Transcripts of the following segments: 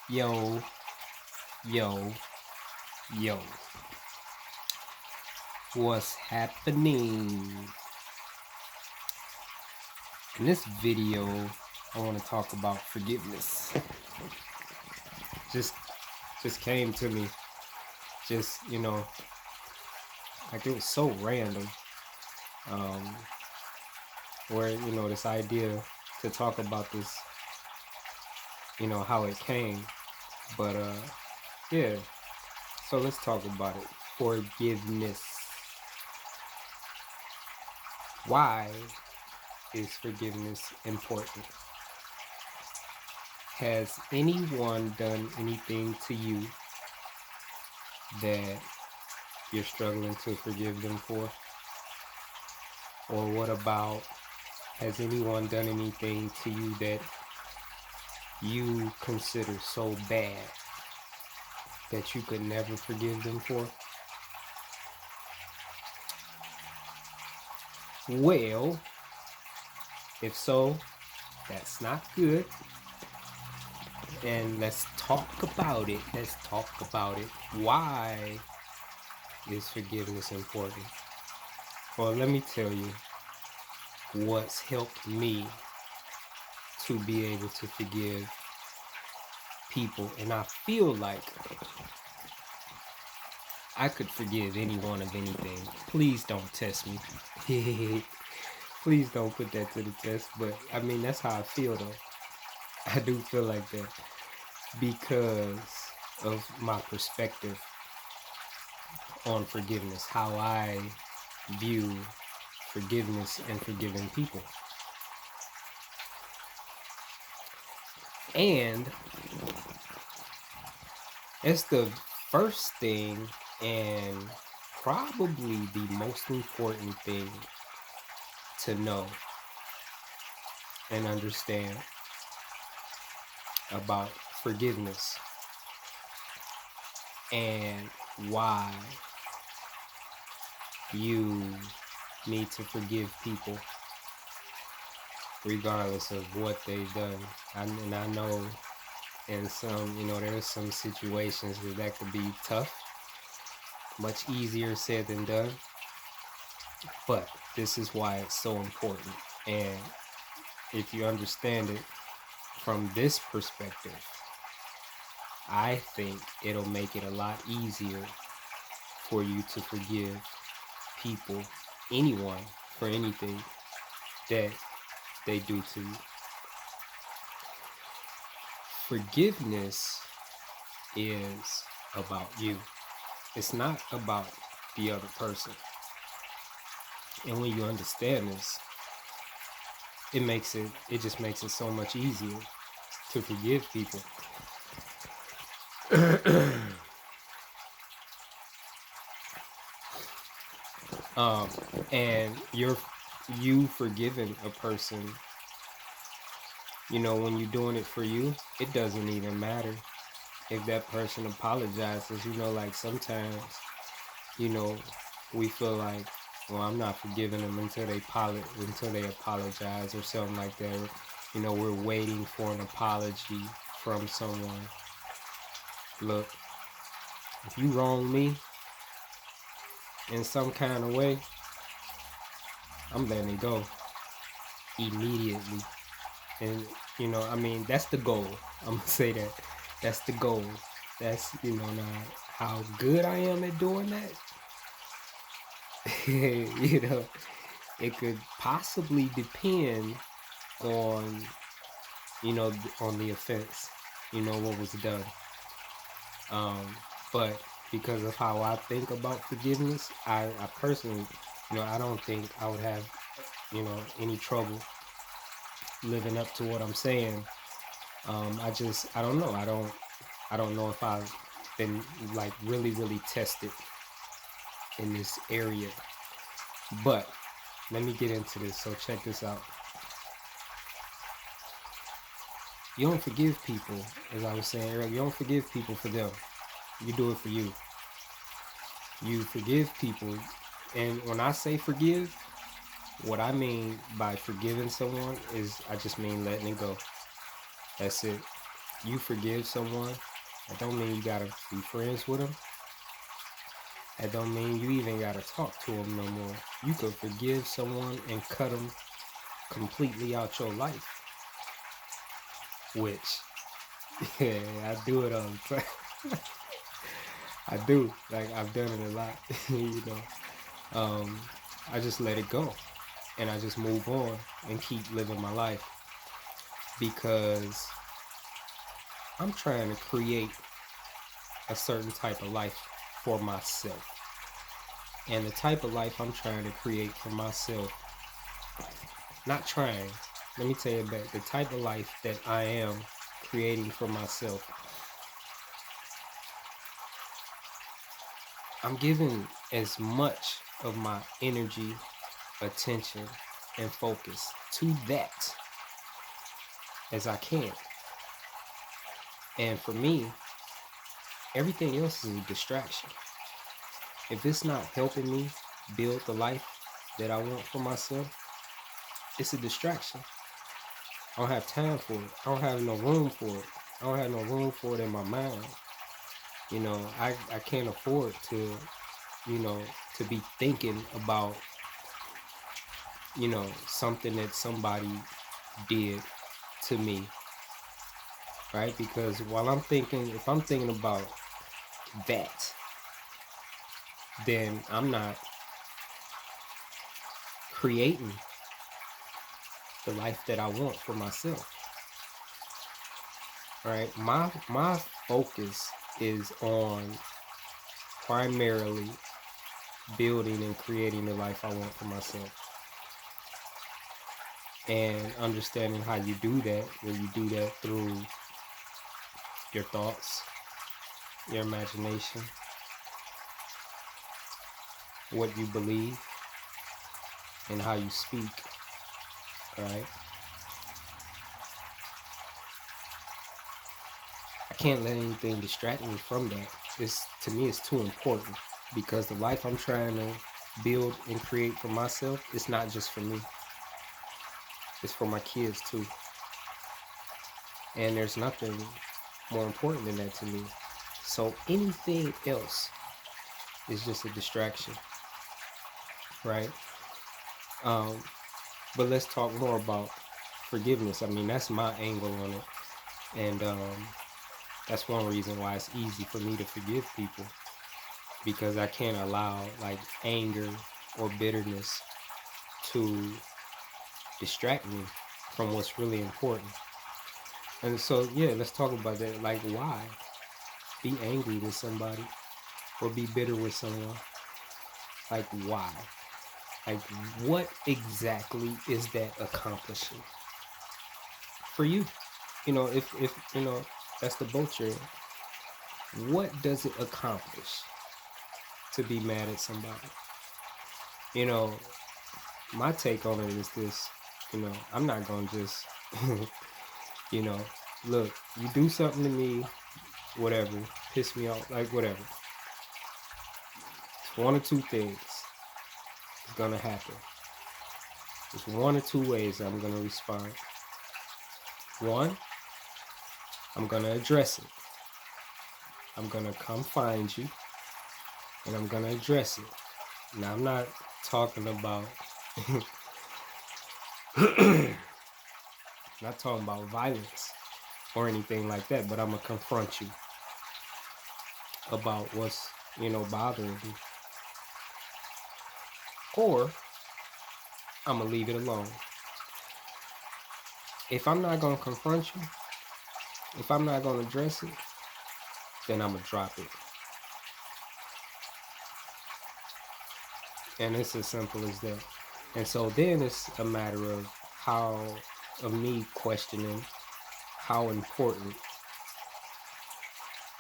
Yo, yo, yo. What's happening? In this video, I want to talk about forgiveness. Just just came to me. Just, like it was so random. Um, where, this idea to talk about this, how it came. But yeah. So let's talk about it. Forgiveness. Why is forgiveness important? Has anyone done anything to you that you're struggling to forgive them for? Or what about, has anyone done anything to you that you consider so bad that you could never forgive them for? Well, if so, that's not good. And let's talk about it. Let's talk about it. Why is forgiveness important? Well, let me tell you what's helped me to be able to forgive people. And I feel like I could forgive anyone of anything. Please don't test me. Please don't put that to the test. But I mean, that's how I feel though. I do feel like that because of my perspective on forgiveness, how I view forgiveness and forgiving people. And it's the first thing and probably the most important thing to know and understand about forgiveness and why you need to forgive people regardless of what they've done. And I know in some, there's some situations that could be tough, much easier said than done. But this is why it's so important. And if you understand it from this perspective, I think it'll make it a lot easier for you to forgive people, anyone, for anything that they do to you. Forgiveness is about you. It's not about the other person. And when you understand this, it just makes it so much easier to forgive people. And you forgiving a person, when you're doing it for you, it doesn't even matter if that person apologizes. Like sometimes, we feel like, well, I'm not forgiving them until they apologize or something like that. We're waiting for an apology from someone. Look, if you wrong me in some kind of way, I'm letting it go immediately. And that's the goal. I'm gonna say that. That's the goal. That's now how good I am at doing that. It could possibly depend on on the offense, what was done. But because of how I think about forgiveness, I personally, I don't think I would have, any trouble living up to what I'm saying. I don't know. I don't know if I've been like really, really tested in this area. But let me get into this. So check this out. You don't forgive people, as I was saying earlier, you don't forgive people for them. You do it for you. You forgive people. And when I say forgive, what I mean by forgiving someone is I just mean letting it go. That's it. You forgive someone, that don't mean you gotta be friends with them. That don't mean you even gotta talk to them no more. You could forgive someone and cut them completely out your life, which, yeah, I do it all the time. I do. Like, I've done it a lot, you know. I just let it go and I just move on and keep living my life because I'm trying to create a certain type of life for myself. And the type of life I'm trying to create for myself, not trying, let me tell you about the type of life that I am creating for myself. I'm giving as much of my energy, attention, and focus to that as I can. And for me, everything else is a distraction. If it's not helping me build the life that I want for myself, it's a distraction. I don't have time for it. I don't have no room for it. I don't have no room for it in my mind. You know, I can't afford to, you know, to be thinking about, you know, something that somebody did to me, right? Because while I'm thinking, if I'm thinking about that, then I'm not creating the life that I want for myself. Right? My focus is on primarily building and creating the life I want for myself. And understanding how you do that, where you do that through your thoughts, your imagination, what you believe, and how you speak, right? I can't let anything distract me from that. To me, it's too important because the life I'm trying to build and create for myself, it's not just for me. It's for my kids too. And there's nothing more important than that to me. So anything else is just a distraction, right? But let's talk more about forgiveness. I mean, that's my angle on it. And that's one reason why it's easy for me to forgive people, because I can't allow like anger or bitterness to distract me from what's really important. And so, yeah, let's talk about that. Like, why be angry with somebody or be bitter with someone? Like, why? Like, what exactly is that accomplishing for you? You know, if you know, that's the boat you're in. What does it accomplish to be mad at somebody? You know, my take on it is this. You know, I'm not gonna just, you know, look, you do something to me, whatever, piss me off, like whatever. It's one or two things is gonna happen. There's one or two ways I'm gonna respond. One, I'm gonna address it. I'm gonna come find you and I'm gonna address it. Now I'm not talking about not talking about violence or anything like that, but I'm gonna confront you about what's, you know, bothering you. Or I'm gonna leave it alone. If I'm not gonna confront you, if I'm not gonna address it, then I'm gonna drop it. And it's as simple as that. And so then it's a matter of me questioning how important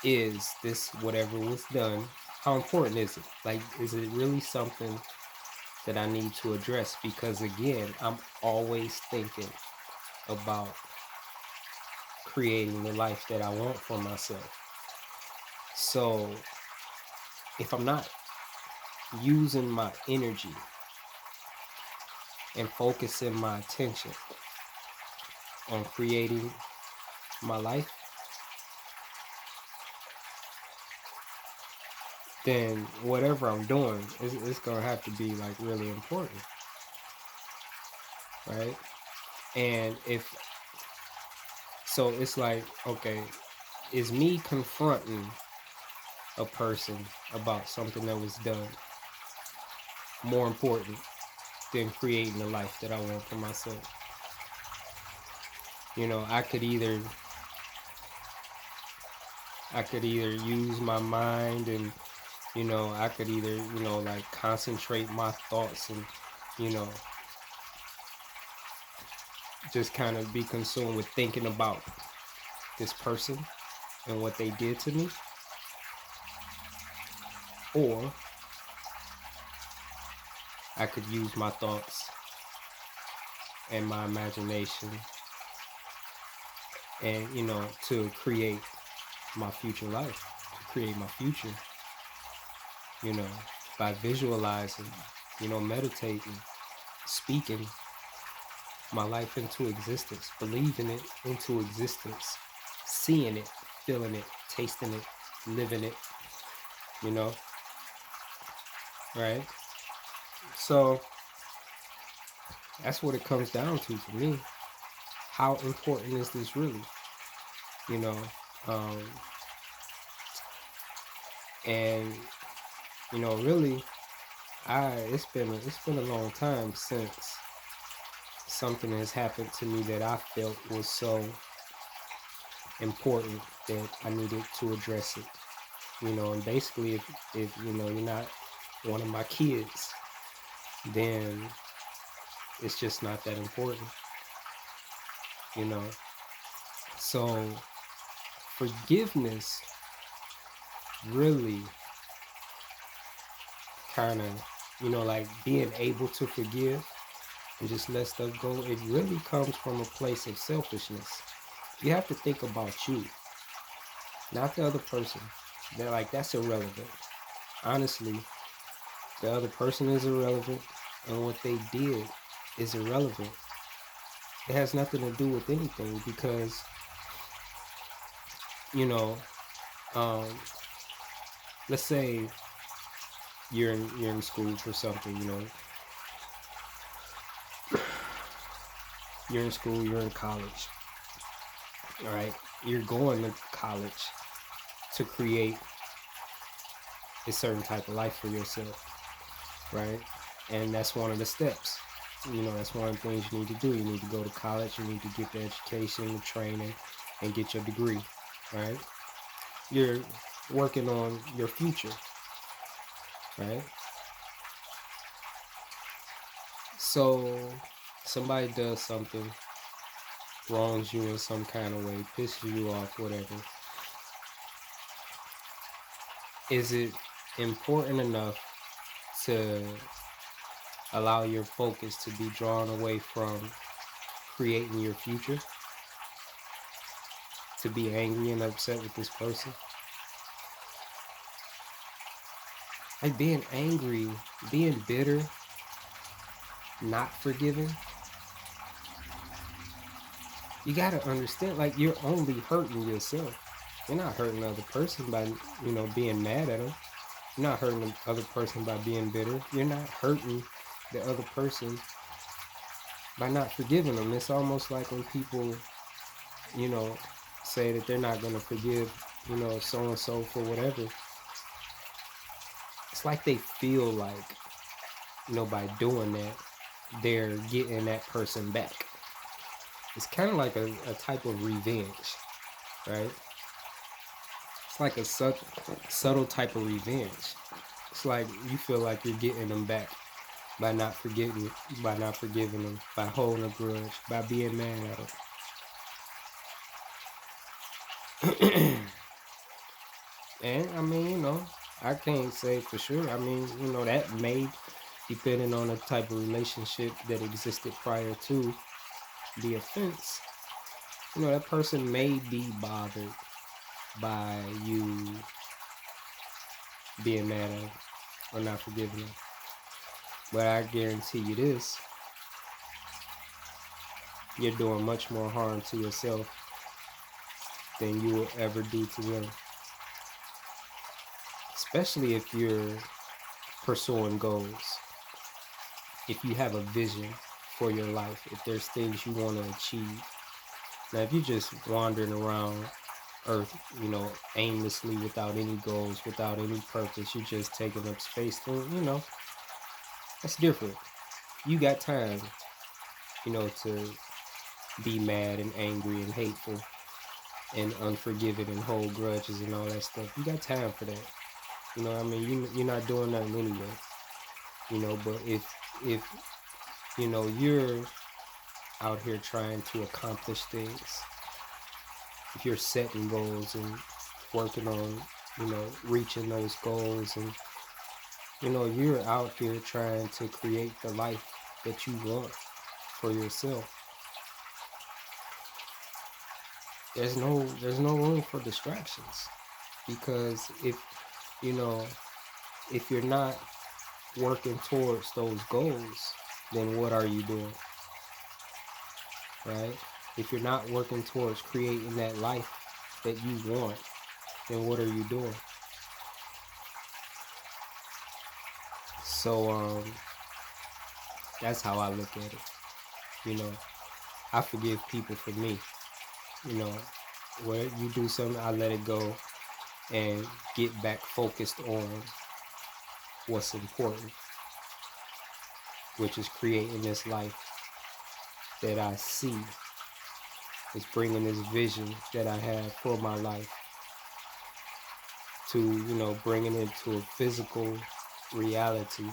is this, whatever was done, how important is it? Like, is it really something that I need to address? Because again, I'm always thinking about creating the life that I want for myself. So if I'm not using my energy and focusing my attention on creating my life, then whatever I'm doing, it's gonna have to be like really important, right? And if so, it's like, okay, is me confronting a person about something that was done more important than creating the life that I want for myself? You know, I could either use my mind, and I could either like concentrate my thoughts, and you know just kind of be consumed with thinking about this person and what they did to me, or I could use my thoughts and my imagination, and to create my future life, to create my future, you know by visualizing, meditating, speaking my life into existence, believing it into existence, seeing it, feeling it, tasting it, living it, you know, right? So that's what it comes down to for me. How important is this really? You know, um, and really, it's been a long time since something has happened to me that I felt was so important that I needed to address it. And basically, if you're not one of my kids, then it's just not that important. you know so forgiveness really kind of, like being able to forgive and just let stuff go, it really comes from a place of selfishness. You have to think about you, not the other person. That's irrelevant. Honestly, the other person is irrelevant, and what they did is irrelevant. It has nothing to do with anything, because you know um let's say you're in school for something. You're in school, you're in college, all right? You're going to college to create a certain type of life for yourself, right? And that's one of the steps. That's one of the things you need to do. You need to go to college, you need to get the education, the training, and get your degree, right? You're working on your future, right? So somebody does something, wrongs you in some kind of way, pisses you off, whatever. Is it important enough to allow your focus to be drawn away from creating your future, to be angry and upset with this person? Like being angry, being bitter, not forgiving. You gotta understand, like, you're only hurting yourself. You're not hurting the other person by, being mad at them. You're not hurting the other person by being bitter. You're not hurting the other person by not forgiving them. It's almost like when people, you know, say that they're not gonna forgive, so and so for whatever. It's like they feel like, by doing that, they're getting that person back. It's kind of like a type of revenge, right? It's like a subtle type of revenge. It's like you feel like you're getting them back by not forgiving them, by holding a grudge, by being mad at them. And I mean, I can't say for sure. I mean, that may, depending on the type of relationship that existed prior to the offense, that person may be bothered by you being mad at them or not forgiving them. But I guarantee you this: you're doing much more harm to yourself than you will ever do to them. especially if you're pursuing goals, if you have a vision for your life, if there's things you want to achieve. Now, if you're just wandering around Earth, aimlessly without any goals, without any purpose, you're just taking up space, then, that's different. You got time, to be mad and angry and hateful and unforgiving and hold grudges and all that stuff. You got time for that. You know what I mean? You're not doing nothing anyway. But if you're out here trying to accomplish things, if you're setting goals and working on, reaching those goals, and you're out here trying to create the life that you want for yourself, there's no room for distractions. Because if you're not working towards those goals, then what are you doing? Right? If you're not working towards creating that life that you want, then what are you doing? So that's how I look at it. I forgive people for me. Where you do something, I let it go and get back focused on what's important, which is creating this life that I see. It's bringing this vision that I have for my life to, bringing it to a physical reality,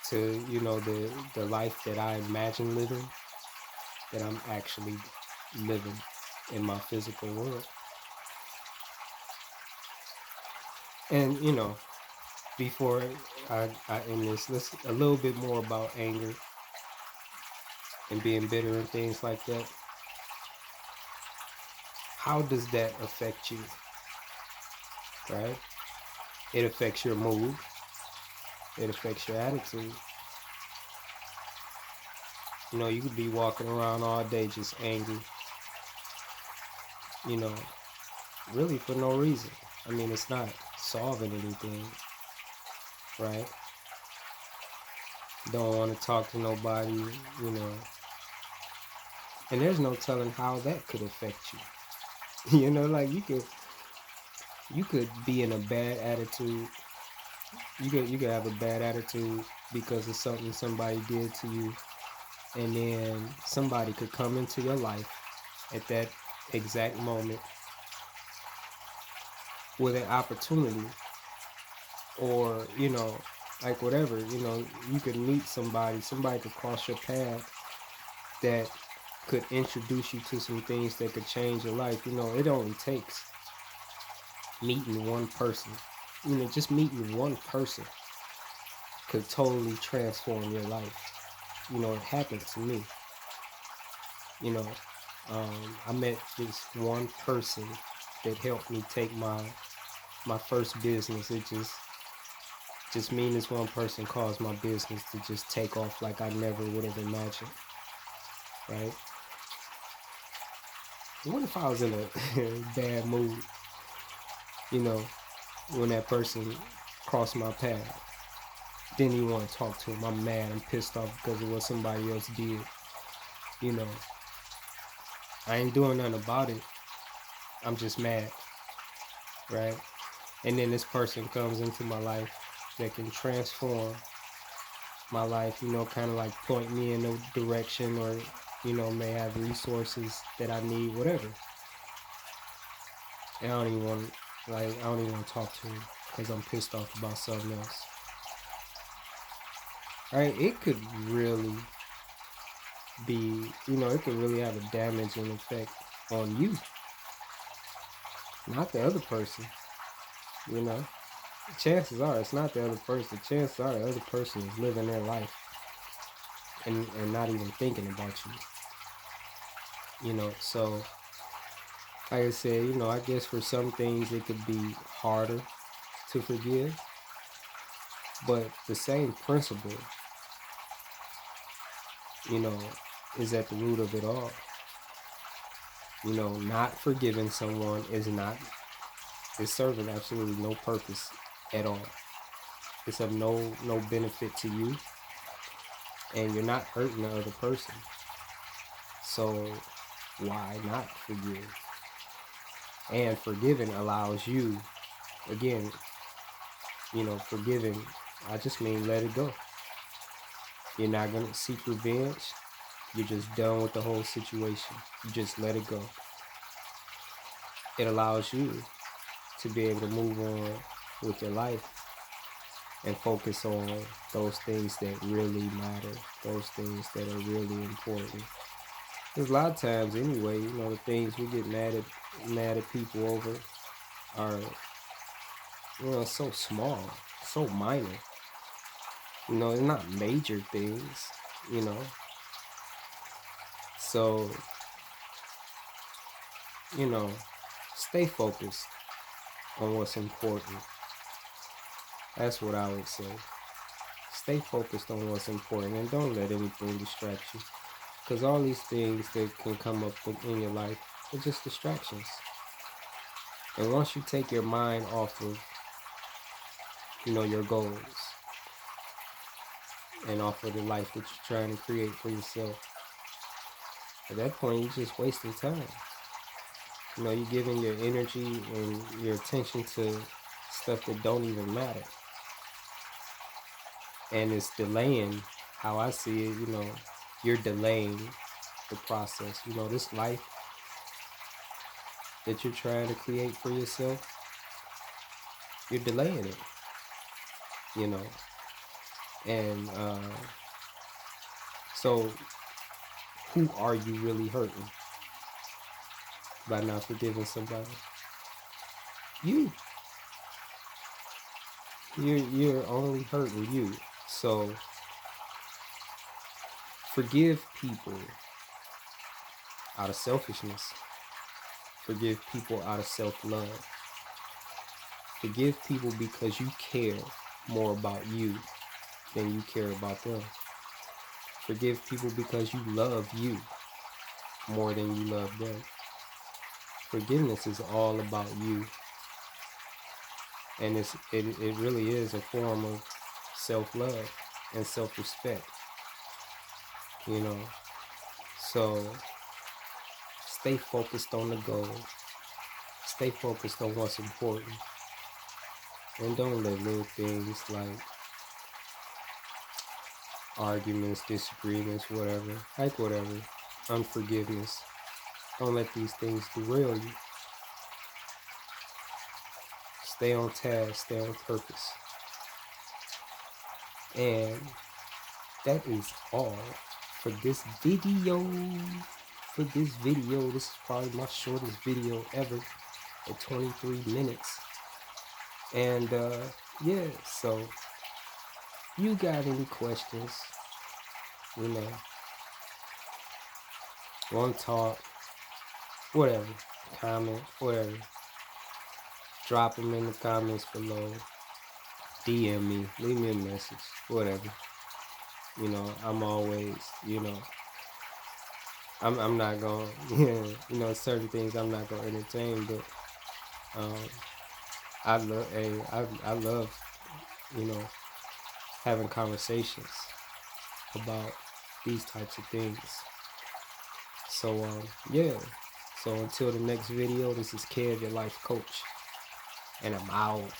to, the life that I imagine living, that I'm actually living in my physical world. And, before I end this, let's a little bit more about anger and being bitter and things like that. How does that affect you? Right? It affects your mood. It affects your attitude. You could be walking around all day just angry, really for no reason. I mean, it's not solving anything, right? Don't want to talk to nobody, and there's no telling how that could affect you. Like you could be in a bad attitude. You could have a bad attitude because of something somebody did to you, and then somebody could come into your life at that exact moment with an opportunity, or like whatever, you could meet somebody could cross your path that could introduce you to some things that could change your life. It only takes meeting one person. Just meeting one person could totally transform your life. It happened to me. I met this one person that helped me take my first business. It just me and this one person caused my business to just take off like I never would have imagined. Right? What if I was in a bad mood, when that person crossed my path? Didn't even want to talk to him. I'm mad. I'm pissed off because of what somebody else did. I ain't doing nothing about it. I'm just mad. Right? And then this person comes into my life that can transform my life, kind of like point me in a direction, or, may have resources that I need, whatever. And I don't even want to talk to him because I'm pissed off about something else. Right? It could really be, it could really have a damaging effect on you, not the other person. Chances are it's not the other person. Chances are the other person is living their life and not even thinking about you. So like I said, I guess for some things it could be harder to forgive, but the same principle, is at the root of it all. Not forgiving someone is not It's serving absolutely no purpose at all. It's of no benefit to you, and you're not hurting the other person. So why not forgive? And forgiving allows you, again, forgiving, I just mean let it go. You're not going to seek revenge. You're just done with the whole situation. You just let it go. It allows you to be able to move on with your life and focus on those things that really matter, those things that are really important. Because a lot of times anyway, the things we get mad at people over are, so small, so minor. They're not major things, So, stay focused on what's important. That's what I would say. Stay focused on what's important and don't let anything distract you. Because all these things that can come up in your life are just distractions. And once you take your mind off of, your goals and off of the life that you're trying to create for yourself, at that point, you're just wasting time. You're giving your energy and your attention to stuff that don't even matter. And it's delaying, how I see it, you're delaying the process. This life that you're trying to create for yourself, you're delaying it, And so who are you really hurting by not forgiving somebody? You're only hurting you. So forgive people out of selfishness. Forgive people out of self-love. Forgive people because you care more about you than you care about them. Forgive people because you love you more than you love them. Forgiveness is all about you. And it really is a form of self-love and self-respect. So stay focused on the goal. Stay focused on what's important. And don't let little things like arguments, disagreements, whatever, unforgiveness, don't let these things derail you. Stay on task, stay on purpose. And that is all for this video. This is probably my shortest video ever at 23 minutes. And so you got any questions, want to talk, whatever, comment, whatever, drop them in the comments below, DM me, leave me a message, whatever. I'm always, I'm not gonna, certain things I'm not gonna entertain, but I love, having conversations about these types of things. So so until the next video, this is Kev, your life coach, and I'm out.